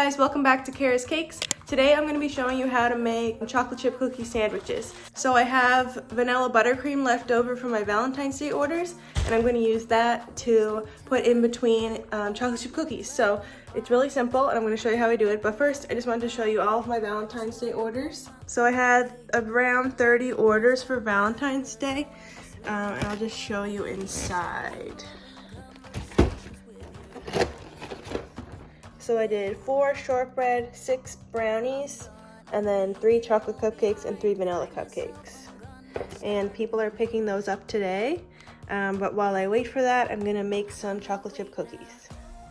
guys, welcome back to Cara's Cakes. Today I'm going to be showing you how to make chocolate chip cookie sandwiches. So I have vanilla buttercream left over from my Valentine's Day orders, and I'm going to use that to put in between chocolate chip cookies. So it's really simple, and I'm going to show you how I do it. But first, I just wanted to show you all of my Valentine's Day orders. So I had around 30 orders for Valentine's Day, and I'll just show you inside. So I did 4 shortbread, 6 brownies, and then 3 chocolate cupcakes and 3 vanilla cupcakes. And people are picking those up today. But while I wait for that, I'm gonna make some chocolate chip cookies.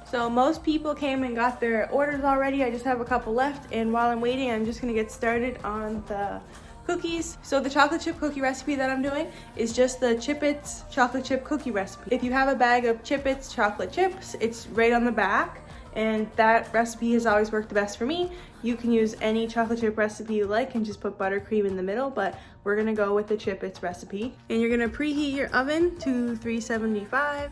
So most people came and got their orders already. I just have a couple left. And while I'm waiting, I'm just gonna get started on the cookies. So the chocolate chip cookie recipe that I'm doing is just the Chip-Its chocolate chip cookie recipe. If you have a bag of Chip-Its chocolate chips, it's right on the back. And that recipe has always worked the best for me. You can use any chocolate chip recipe you like and just put buttercream in the middle, but we're gonna go with the Chip-Its recipe. And you're gonna preheat your oven to 375.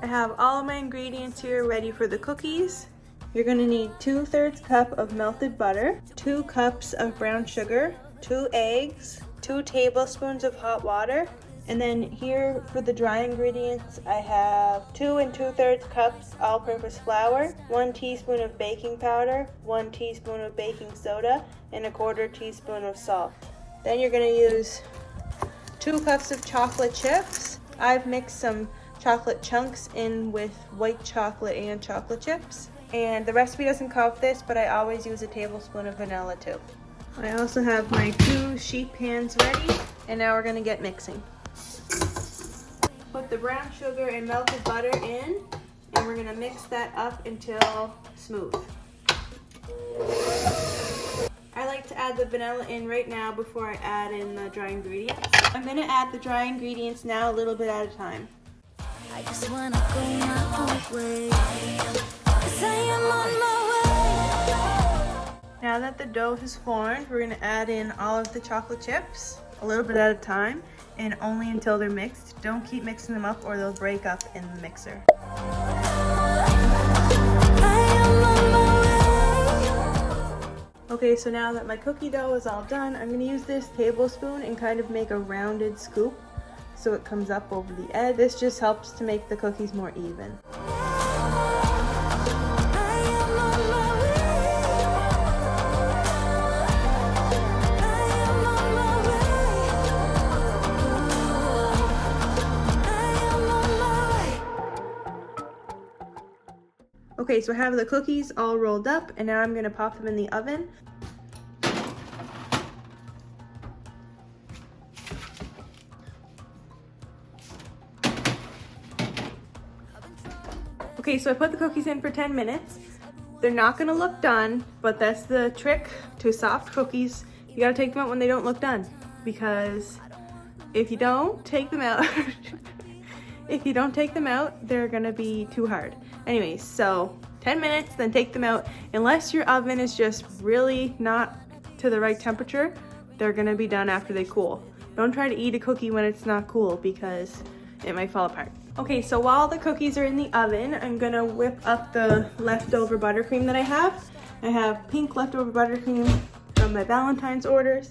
I have all of my ingredients here ready for the cookies. You're gonna need 2/3 cup of melted butter, 2 cups of brown sugar, 2 eggs, 2 tablespoons of hot water. And then here for the dry ingredients, I have 2 2/3 cups all-purpose flour, 1 teaspoon of baking powder, 1 teaspoon of baking soda, and 1/4 teaspoon of salt. Then you're gonna use 2 cups of chocolate chips. I've mixed some chocolate chunks in with white chocolate and chocolate chips. And the recipe doesn't call for this, but I always use a tablespoon of vanilla too. I also have my 2 sheet pans ready, and now we're gonna get mixing. Put the brown sugar and melted butter in, and we're gonna mix that up until smooth. I like to add the vanilla in right now before I add in the dry ingredients. I'm gonna add the dry ingredients now a little bit at a time. I just wanna go my own way, 'cause I am on my way. Now that the dough has formed, we're gonna add in all of the chocolate chips, a little bit at a time, and only until they're mixed. Don't keep mixing them up or they'll break up in the mixer. Okay, so now that my cookie dough is all done, I'm gonna use this tablespoon and kind of make a rounded scoop so it comes up over the edge. This just helps to make the cookies more even. Okay, so I have the cookies all rolled up, and now I'm gonna pop them in the oven. Okay, so I put the cookies in for 10 minutes. They're not gonna look done, but that's the trick to soft cookies. You gotta take them out when they don't look done, because if you don't take them out, they're gonna be too hard. Anyways, so 10 minutes, then take them out. Unless your oven is just really not to the right temperature, they're gonna be done after they cool. Don't try to eat a cookie when it's not cool because it might fall apart. Okay, so while the cookies are in the oven, I'm gonna whip up the leftover buttercream that I have. I have pink leftover buttercream from my Valentine's orders,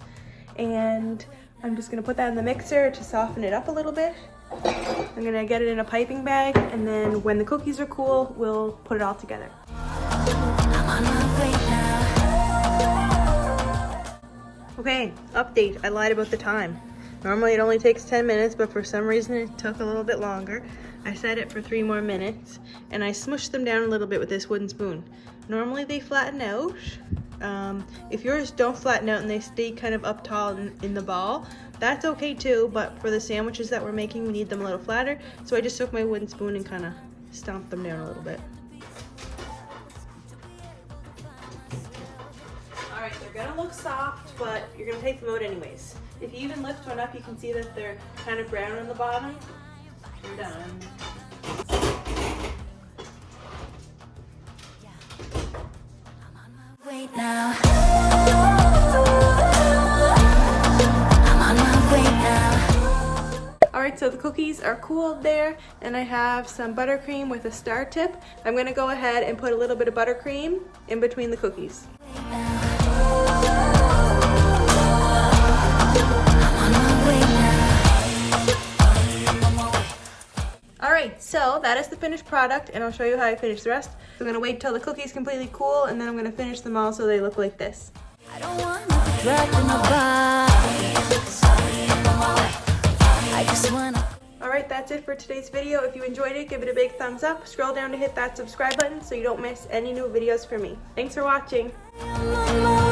and I'm just gonna put that in the mixer to soften it up a little bit. I'm gonna get it in a piping bag, and then when the cookies are cool, we'll put it all together. Okay, update. I lied about the time. Normally it only takes 10 minutes, but for some reason it took a little bit longer. I set it for 3 more minutes, and I smushed them down a little bit with this wooden spoon. Normally they flatten out. If yours don't flatten out and they stay kind of up tall in the ball, that's okay too, but for the sandwiches that we're making, we need them a little flatter. So I just took my wooden spoon and kind of stomped them down a little bit. Alright, they're gonna look soft, but you're gonna take them out anyways. If you even lift one up, you can see that they're kind of brown on the bottom. We're done. Wait now. Alright, so the cookies are cooled there, and I have some buttercream with a star tip. I'm gonna go ahead and put a little bit of buttercream in between the cookies. Alright, so that is the finished product, and I'll show you how I finish the rest. So I'm going to wait till the cookies completely cool, and then I'm going to finish them all so they look like this. I don't want to be dragged in a box. I just wanna. Alright, that's it for today's video. If you enjoyed it, give it a big thumbs up. Scroll down to hit that subscribe button so you don't miss any new videos from me. Thanks for watching. I'm on my way.